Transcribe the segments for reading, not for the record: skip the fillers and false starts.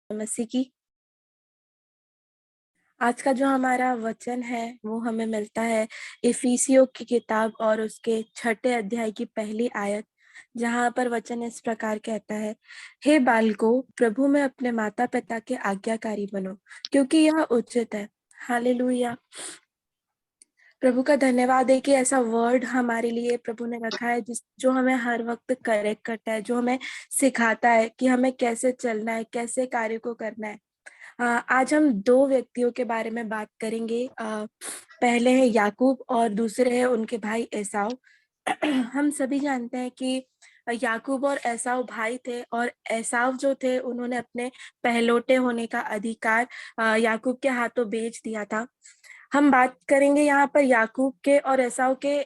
मसीह की। आज का जो हमारा वचन है वो हमें मिलता है इफिसियों की किताब और उसके 6 अध्याय की पहली आयत, जहाँ पर वचन इस प्रकार कहता है, हे बालकों, प्रभु में अपने माता पिता के आज्ञाकारी बनो, क्योंकि यह उचित है। हालेलुया। प्रभु का धन्यवाद है कि ऐसा वर्ड हमारे लिए प्रभु ने रखा है जो हमें हर वक्त करेक्ट करता है, जो हमें सिखाता है कि हमें कैसे चलना है, कैसे कार्य को करना है। आज हम 2 व्यक्तियों के बारे में बात करेंगे। पहले है याकूब और दूसरे है उनके भाई एसाव। हम सभी जानते हैं कि याकूब और एसाव भाई थे और एसाव जो थे उन्होंने अपने पहलौठे होने का अधिकार याकूब के हाथों बेच दिया था। हम बात करेंगे यहाँ पर याकूब के और एसाव के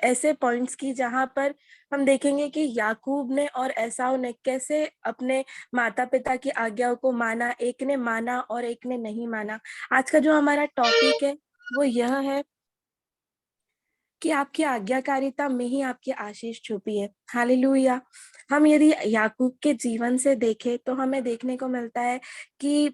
ऐसे पॉइंट्स की, जहाँ पर हम देखेंगे कि याकूब ने और एसाव ने कैसे अपने माता पिता की आज्ञाओं को माना, एक ने माना और एक ने नहीं माना। आज का जो हमारा टॉपिक है वो यह है कि आपकी आज्ञाकारिता में ही आपकी आशीष छुपी है। हालेलुया। हम यदि याकूब के जीवन से देखें तो हमें देखने को मिलता है कि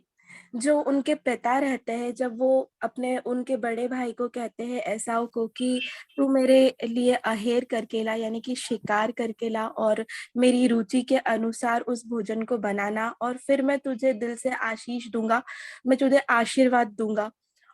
जो उनके पिता रहते हैं, जब वो अपने उनके बड़े भाई को कहते हैं एसाव को कि तू मेरे लिए अहेर करके ला, यानी कि शिकार करके ला और मेरी रुचि के अनुसार उस भोजन को बनाना और फिर मैं तुझे दिल से आशीष दूंगा, मैं तुझे आशीर्वाद दूंगा।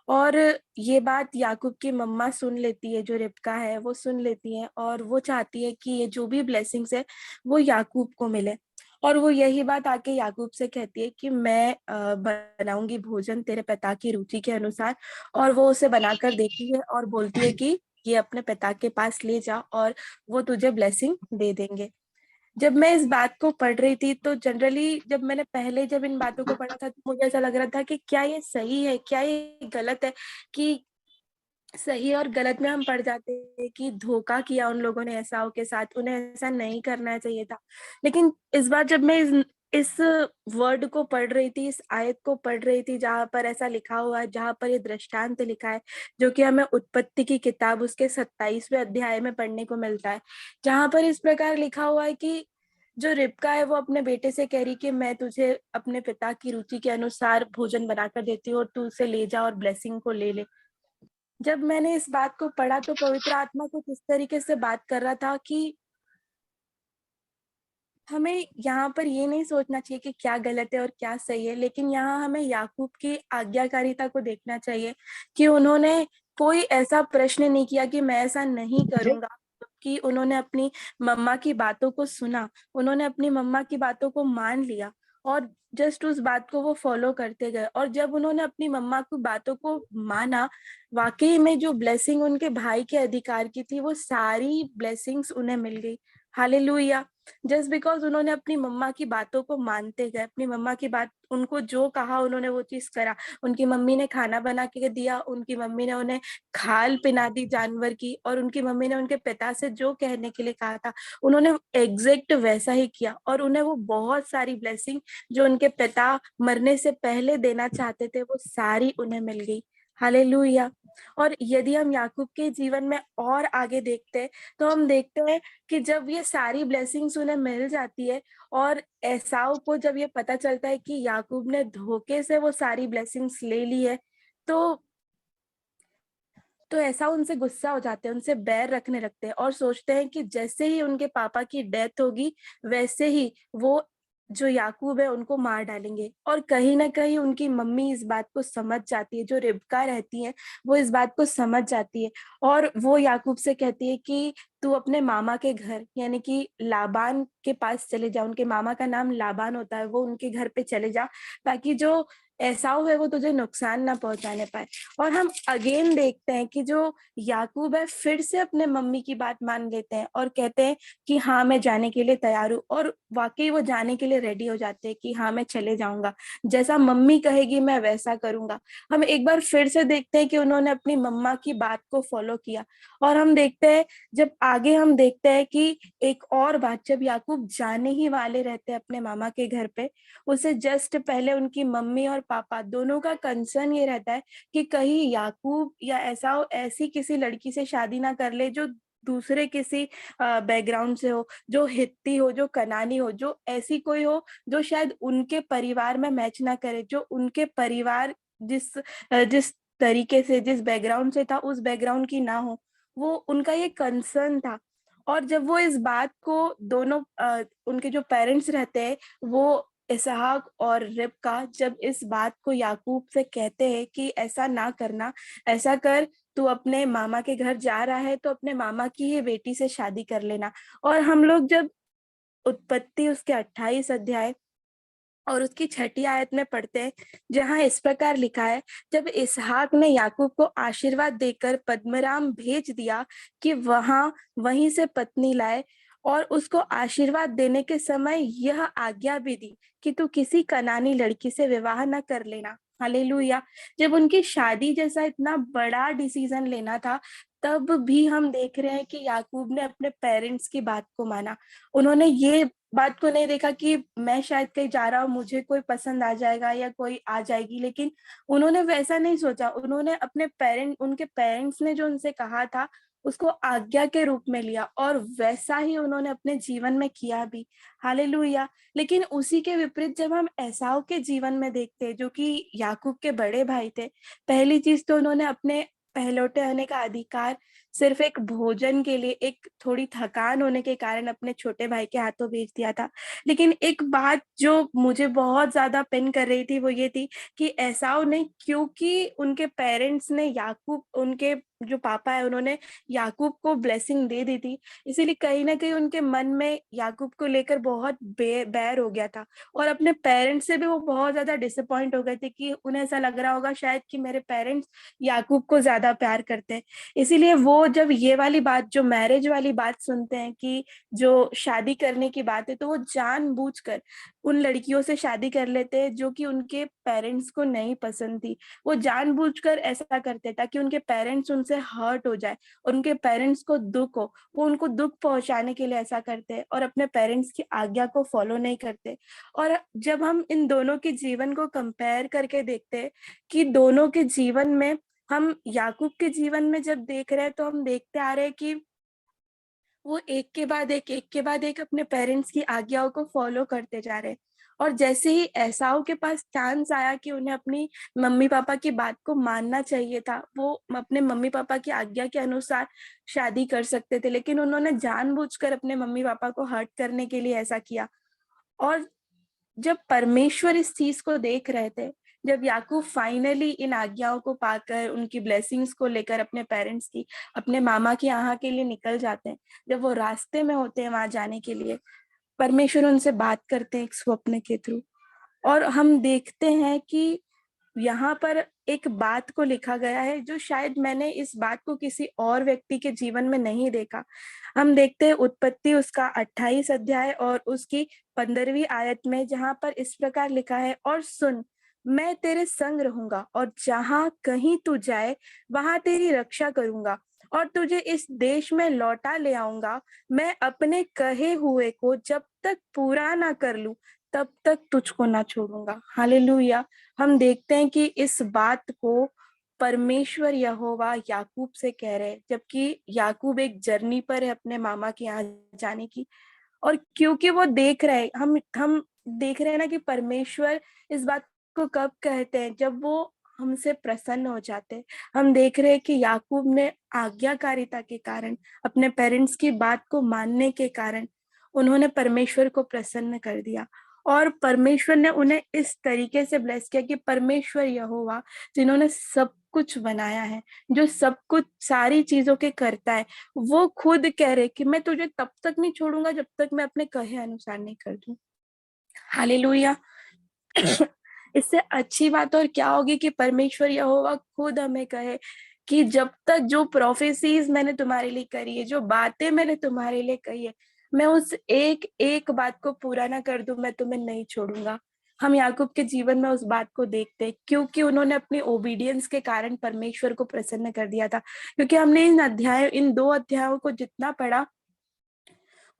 और ये बात याकूब की मम्मा सुन लेती है, जो रिबका है वो सुन लेती है और वो चाहती है कि ये जो भी ब्लेसिंग्स है वो याकूब को मिले। और वो यही बात आके याकूब से कहती है कि मैं बनाऊंगी भोजन तेरे पिता की रुचि के अनुसार। और वो उसे बनाकर देती है और बोलती है कि ये अपने पिता के पास ले जा और वो तुझे ब्लेसिंग दे देंगे। जब मैं इस बात को पढ़ रही थी तो जनरली जब इन बातों को पढ़ा था तो मुझे ऐसा लग रहा था कि क्या ये सही है, क्या ये गलत है, कि सही और गलत में हम पड़ जाते हैं कि धोखा किया उन लोगों ने एसाव के साथ, उन्हें ऐसा नहीं करना चाहिए था। लेकिन इस बार जब मैं इस वर्ड को पढ़ रही थी, इस आयत को पढ़ रही थी, जहाँ पर ऐसा लिखा हुआ है, जहाँ पर ये दृष्टांत लिखा है, जो कि हमें उत्पत्ति की किताब उसके 27वें अध्याय में पढ़ने को मिलता है, जहाँ पर इस प्रकार लिखा हुआ है कि जो रिबका है वो अपने बेटे से कह रही कि मैं तुझे अपने पिता की रुचि के अनुसार भोजन बनाकर देती हूँ और तू उसे ले जा और ब्लेसिंग को ले ले। जब मैंने इस बात को पढ़ा तो पवित्र आत्मा कुछ इस तरीके से बात कर रहा था कि हमें यहाँ पर ये नहीं सोचना चाहिए कि क्या गलत है और क्या सही है, लेकिन यहाँ हमें याकूब की आज्ञाकारिता को देखना चाहिए कि उन्होंने कोई ऐसा प्रश्न नहीं किया कि मैं ऐसा नहीं करूंगा, कि उन्होंने अपनी मम्मा की बातों को सुना, उन्होंने अपनी मम्मा की बातों को मान लिया और जस्ट उस बात को वो फॉलो करते गए। और जब उन्होंने अपनी मम्मा की बातों को माना, वाकई में जो ब्लेसिंग उनके भाई के अधिकार की थी वो सारी ब्लेसिंग्स उन्हें मिल गई। हालेलुया। जस्ट बिकॉज उन्होंने अपनी मम्मा की बातों को मानते गए, अपनी मम्मा की बात, उनको जो कहा उन्होंने वो चीज करा। उनकी मम्मी ने खाना बना के दिया, उनकी मम्मी ने उन्हें खाल पिला दी जानवर की, और उनकी मम्मी ने उनके पिता से जो कहने के लिए कहा था उन्होंने एग्जैक्ट वैसा ही किया, और उन्हें वो बहुत सारी ब्लेसिंग जो उनके पिता मरने से पहले देना चाहते थे वो सारी उन्हें मिल गई। हालेलुया। और यदि हम याकूब के जीवन में और आगे देखते हैं तो हम देखते हैं कि जब ये सारी ब्लेसिंग्स उन्हें मिल जाती है और एसाव को जब ये पता चलता है कि याकूब ने धोखे से वो सारी ब्लेसिंग्स ले ली है, तो ऐसा उनसे गुस्सा हो जाते हैं, उनसे बैर रखने लगते हैं और सोचते हैं कि जैसे ही उनके पापा की डेथ होगी वैसे ही वो जो याकूब है उनको मार डालेंगे। और कहीं ना कहीं उनकी मम्मी इस बात को समझ जाती है, जो रिबका रहती है वो इस बात को समझ जाती है और वो याकूब से कहती है कि तू अपने मामा के घर, यानी कि लाबान के पास चले जा, उनके मामा का नाम लाबान होता है, वो उनके घर पे चले जा ताकि जो एसाव है वो तुझे नुकसान ना पहुंचाने पाए। और हम अगेन देखते हैं कि जो याकूब है फिर से अपने मम्मी की बात मान लेते हैं और कहते हैं कि हाँ मैं जाने के लिए तैयार हूँ, और वाकई वो जाने के लिए रेडी हो जाते हैं कि हाँ मैं चले जाऊंगा, जैसा मम्मी कहेगी मैं वैसा करूंगा। हम एक बार फिर से देखते हैं कि उन्होंने अपनी मम्मा की बात को फॉलो किया। और हम देखते हैं, जब आगे हम देखते हैं कि एक और बात, जब याकूब जाने ही वाले रहते हैं अपने मामा के घर पे, उसे जस्ट पहले उनकी मम्मी और पापा दोनों का कंसर्न ये रहता है कि कहीं याकूब या एसाव ऐसी किसी लड़की से शादी ना कर ले जो दूसरे किसी बैकग्राउंड से हो, जो हित्ती हो, जो कनानी हो, जो ऐसी कोई हो जो शायद उनके परिवार में मैच ना करे, जो उनके परिवार जिस तरीके से, जिस बैकग्राउंड से था, उस बैकग्राउंड की ना हो। वो उनका ये कंसर्न था। और जब वो इस बात को दोनों उनके जो पेरेंट्स रहते हैं, वो इसहाक और रिबका जब इस बात को याकूब से कहते हैं कि ऐसा ना करना, ऐसा कर, तू अपने मामा के घर जा रहा है तो अपने मामा की ही बेटी से शादी कर लेना। और हम लोग जब उत्पत्ति उसके 28 अध्याय और उसकी छठी आयत में पढ़ते हैं, जहाँ इस प्रकार लिखा है, जब इसहाक ने याकूब को आशीर्वाद देकर पद्मराम भेज दिया कि वहीं से पत्नी लाए, और उसको आशीर्वाद देने के समय यह आज्ञा भी दी कि तू किसी कनानी लड़की से विवाह न कर लेना। हालेलुया। जब उनकी शादी जैसा इतना बड़ा डिसीजन लेना था, तब भी हम देख रहे हैं कि याकूब ने अपने पेरेंट्स की बात को माना। उन्होंने ये बात को नहीं देखा कि मैं शायद कहीं जा रहा हूँ, मुझे कोई पसंद आ जाएगा या कोई आ जाएगी, लेकिन उन्होंने वैसा नहीं सोचा। उन्होंने उनके पेरेंट्स ने जो उनसे कहा था, उसको आज्ञा के रूप में लिया, और वैसा ही उन्होंने अपने जीवन में किया भी। हालेलुया। लेकिन उसी के विपरीत जब हम एसाव के जीवन में देखते हैं, जो कि याकूब के बड़े भाई थे, पहली चीज तो उन्होंने अपने पहलौठे होने का अधिकार सिर्फ एक भोजन के लिए, एक थोड़ी थकान होने के कारण अपने छोटे भाई के हाथों भेज दिया था। लेकिन एक बात जो मुझे बहुत ज्यादा पिन कर रही थी, वो ये थी कि एसाव ने, क्योंकि उनके पेरेंट्स ने याकूब, उनके जो पापा है, उन्होंने याकूब को ब्लेसिंग दे दी थी, इसीलिए कहीं ना कहीं उनके मन में याकूब को लेकर बहुत बैर हो गया था। और अपने पेरेंट्स से भी वो बहुत ज्यादा डिसअपॉइंट हो गए थे, कि उन्हें ऐसा लग रहा होगा शायद कि मेरे पेरेंट्स याकूब को ज्यादा प्यार करते हैं। इसीलिए वो जब ये वाली बात, जो मैरिज वाली बात सुनते हैं कि जो शादी करने की बात है, तो वो जानबूझकर उन लड़कियों से शादी कर लेते हैं जो कि उनके पेरेंट्स को नहीं पसंद थी। वो जानबूझकर ऐसा करते ताकि उनके पेरेंट्स उनसे हर्ट हो जाए, और उनके पेरेंट्स को दुख हो। वो उनको दुख पहुंचाने के लिए ऐसा करते हैं, और अपने पेरेंट्स की आज्ञा को फॉलो नहीं करते। और जब हम इन दोनों के जीवन को कंपेयर करके देखते हैं कि दोनों के जीवन में, हम याकूब के जीवन में जब देख रहे हैं, तो हम देखते आ रहे हैं कि वो एक के बाद एक अपने पेरेंट्स की आज्ञाओं को फॉलो करते जा रहे हैं। और जैसे ही एसाव के पास चांस आया कि उन्हें अपनी मम्मी पापा की बात को मानना चाहिए था, वो अपने मम्मी पापा की आज्ञा के अनुसार शादी कर सकते थे, लेकिन उन्होंने जानबूझकर अपने मम्मी पापा को हर्ट करने के लिए ऐसा किया। और जब परमेश्वर इस चीज को देख रहे थे, जब याकूब फाइनली इन आज्ञाओं को पाकर, उनकी ब्लेसिंग्स को लेकर अपने पेरेंट्स की, अपने मामा की यहाँ के लिए निकल जाते हैं, जब वो रास्ते में होते हैं वहां जाने के लिए, परमेश्वर उनसे बात करते हैं एक स्वप्न के थ्रू। और हम देखते हैं कि यहाँ पर एक बात को लिखा गया है, जो शायद मैंने इस बात को किसी और व्यक्ति के जीवन में नहीं देखा। हम देखते हैं उत्पत्ति उसका 28 अध्याय और उसकी 15वीं आयत में, जहाँ पर इस प्रकार लिखा है, और सुन, मैं तेरे संग रहूंगा, और जहाँ कहीं तू जाए वहां तेरी रक्षा करूंगा, और तुझे इस देश में लौटा ले आऊंगा। मैं अपने कहे हुए को जब तक पूरा ना कर लूं, तब तक तुझको ना छोड़ूंगा। हालेलुया। हम देखते हैं कि इस बात को परमेश्वर यहोवा याकूब से कह रहे हैं, जबकि याकूब एक जर्नी पर है अपने मामा के यहाँ जाने की। और क्योंकि वो देख रहे हैं, हम देख रहे हैं ना कि परमेश्वर इस बात को कब कहते हैं, जब वो हमसे प्रसन्न हो जाते हैं। हम देख रहे हैं कि याकूब ने आज्ञाकारिता के कारण, अपने पेरेंट्स की बात को मानने के कारण, उन्होंने परमेश्वर को प्रसन्न कर दिया। और परमेश्वर ने उन्हें इस तरीके से ब्लेस किया कि परमेश्वर यहोवा, जिन्होंने सब कुछ बनाया है, जो सब कुछ सारी चीजों के करता है, वो खुद कह रहे कि मैं तुझे तब तक नहीं छोड़ूंगा जब तक मैं अपने कहे अनुसार नहीं कर दूं। हालेलुया। इससे अच्छी बात और क्या होगी कि परमेश्वर यहोवा खुद हमें कहे कि जब तक जो प्रोफेसीज मैंने तुम्हारे लिए करी है, जो बातें मैंने तुम्हारे लिए कही है, मैं उस एक एक बात को पूरा ना कर दूं, मैं तुम्हें नहीं छोड़ूंगा। हम याकूब के जीवन में उस बात को देखते हैं, क्योंकि उन्होंने अपनी ओबीडियंस के कारण परमेश्वर को प्रसन्न कर दिया था। क्योंकि हमने इन 2 अध्यायों को जितना पढ़ा,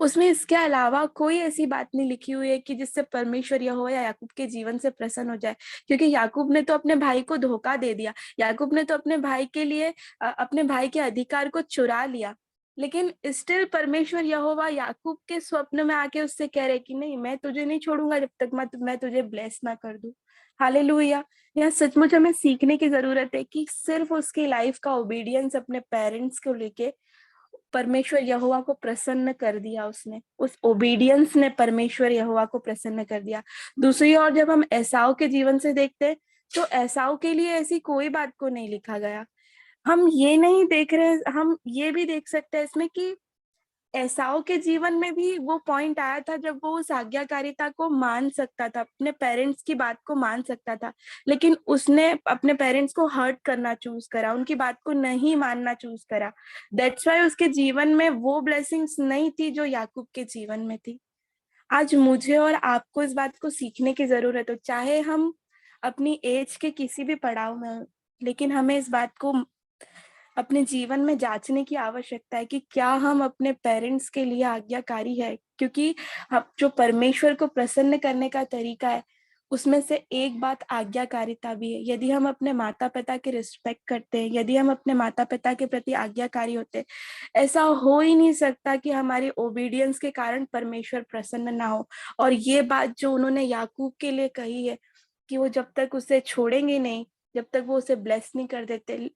उसमें इसके अलावा कोई ऐसी बात नहीं लिखी हुई है कि जिससे परमेश्वर यहोवा या याकूब के जीवन से प्रसन्न हो जाए। क्योंकि याकूब ने तो अपने भाई को धोखा दे दिया, याकूब ने तो अपने भाई के लिए अपने भाई के अधिकार को चुरा लिया। लेकिन स्टिल परमेश्वर यहोवा याकूब के स्वप्न में आके उससे कह रहे कि नहीं, मैं तुझे नहीं छोड़ूंगा जब तक मैं तुझे ब्लेस ना कर दूं। हालेलुया। यहाँ सचमुच हमें सीखने की जरूरत है कि सिर्फ उसकी लाइफ का ओबीडियंस अपने पेरेंट्स को लेके परमेश्वर यहोवा को प्रसन्न कर दिया। उसने उस ओबीडियंस ने परमेश्वर यहोवा को प्रसन्न कर दिया। दूसरी ओर जब हम एसाव के जीवन से देखते हैं तो एसाव के लिए ऐसी कोई बात को नहीं लिखा गया। हम ये नहीं देख रहे, हम ये भी देख सकते हैं इसमें कि एसाव के जीवन में भी वो पॉइंट आया था जब वो उस आज्ञाकारिता को मान सकता था, अपने पेरेंट्स की बात को मान सकता था, लेकिन उसने अपने पेरेंट्स को हर्ट करना चूज करा, उनकी बात को नहीं मानना चूज करा। दैट्स वाई उसके जीवन में वो ब्लेसिंग्स नहीं थी जो याकूब के जीवन में थी। आज मुझे और आपको इस बात को सीखने की जरूरत है, चाहे हम अपनी एज के किसी भी पड़ाव में हो, लेकिन हमें इस बात को अपने जीवन में जांचने की आवश्यकता है कि क्या हम अपने पेरेंट्स के लिए आज्ञाकारी है, क्योंकि जो परमेश्वर को प्रसन्न करने का तरीका है उसमें से एक बात आज्ञाकारिता भी है। यदि हम अपने माता पिता की रिस्पेक्ट करते हैं, यदि हम अपने माता पिता के प्रति आज्ञाकारी होते हैं, ऐसा हो ही नहीं सकता कि हमारी ओबीडियंस के कारण परमेश्वर प्रसन्न ना हो। और ये बात जो उन्होंने याकूब के लिए कही है कि वो जब तक उसे छोड़ेंगे नहीं, जब तक वो उसे ब्लेस नहीं कर देते,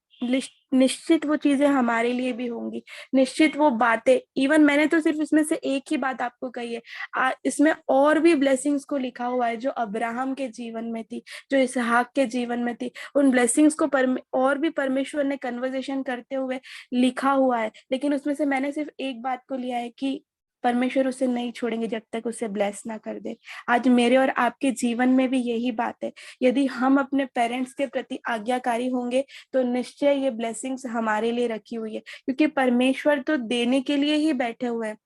निश्चित वो चीजें हमारे लिए भी होंगी। निश्चित वो बातें, इवन मैंने तो सिर्फ इसमें से एक ही बात आपको कही है, इसमें और भी ब्लेसिंग्स को लिखा हुआ है जो अब्राहम के जीवन में थी, जो इसहाक के जीवन में थी। उन ब्लेसिंग्स को और भी परमेश्वर ने कन्वर्सेशन करते हुए लिखा हुआ है, लेकिन उसमें से मैंने सिर्फ एक बात को लिया है कि परमेश्वर उसे नहीं छोड़ेंगे जब तक उसे ब्लेस ना कर दे। आज मेरे और आपके जीवन में भी यही बात है। यदि हम अपने पेरेंट्स के प्रति आज्ञाकारी होंगे तो निश्चय ये ब्लेसिंग्स हमारे लिए रखी हुई है, क्योंकि परमेश्वर तो देने के लिए ही बैठे हुए हैं।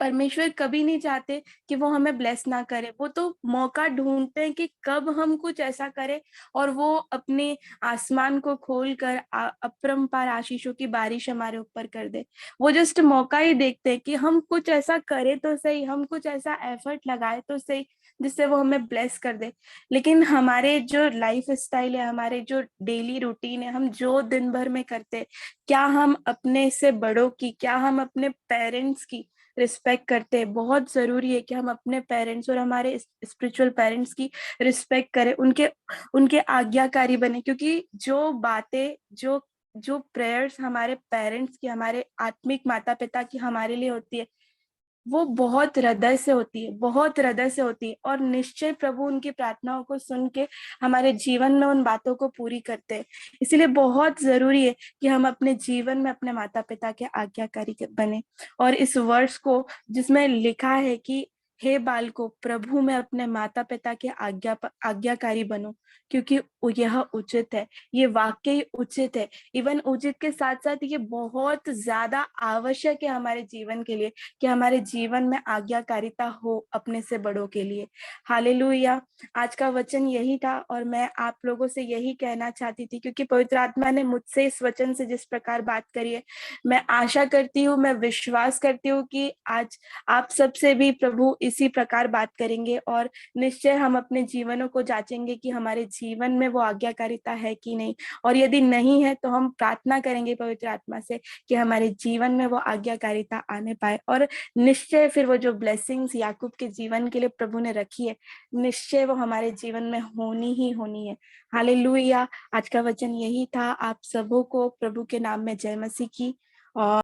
परमेश्वर कभी नहीं चाहते कि वो हमें ब्लेस ना करे, वो तो मौका ढूंढते हैं कि कब हम कुछ ऐसा करें और वो अपने आसमान को खोल कर अपरंपार आशीषों की बारिश हमारे ऊपर कर दे। वो जस्ट मौका ही देखते हैं कि हम कुछ ऐसा करें तो सही, हम कुछ ऐसा एफर्ट लगाए तो सही जिससे वो हमें ब्लेस कर दे। लेकिन हमारे जो लाइफ स्टाइल है, हमारे जो डेली रूटीन है, हम जो दिन भर में करते हैं, क्या हम अपने से बड़ों की, क्या हम अपने पेरेंट्स की रिस्पेक्ट करते हैं? बहुत जरूरी है कि हम अपने पेरेंट्स और हमारे स्पिरिचुअल पेरेंट्स की रिस्पेक्ट करें, उनके उनके आज्ञाकारी बने, क्योंकि जो बातें, जो जो प्रेयर्स हमारे पेरेंट्स की, हमारे आत्मिक माता पिता की हमारे लिए होती है, वो बहुत हृदय से होती है, बहुत हृदय से होती है, और निश्चय प्रभु उनकी प्रार्थनाओं को सुन के हमारे जीवन में उन बातों को पूरी करते हैं। इसीलिए बहुत जरूरी है कि हम अपने जीवन में अपने माता पिता के आज्ञाकारी बने। और इस वर्ष को जिसमें लिखा है कि हे बालको, प्रभु में अपने माता पिता के आज्ञाकारी बनो, क्योंकि यह उचित है, ये वाकई उचित है। इवन उचित के साथ साथ ये बहुत ज्यादा आवश्यक है हमारे जीवन के लिए कि हमारे जीवन में आज्ञाकारिता हो अपने से बड़ों के लिए। हालेलुया। आज का वचन यही था और मैं आप लोगों से यही कहना चाहती थी, क्योंकि पवित्र आत्मा ने मुझसे इस वचन से जिस प्रकार बात करी है, मैं आशा करती हूँ, मैं विश्वास करती हूँ कि आज आप सबसे भी प्रभु इसी प्रकार बात करेंगे और निश्चय हम अपने जीवनों को जांचेंगे कि हमारे जीवन में वो आज्ञाकारिता है कि नहीं। और यदि नहीं है तो हम प्रार्थना करेंगे पवित्र आत्मा से कि हमारे जीवन में वो आज्ञाकारिता आने पाए, और निश्चय फिर वो जो ब्लेसिंग्स याकूब के जीवन के लिए प्रभु ने रखी है, निश्चय वो हमारे जीवन में होनी ही होनी है। हालेलुया। आज का वचन यही था। आप सबों को प्रभु के नाम में जय मसीह की। और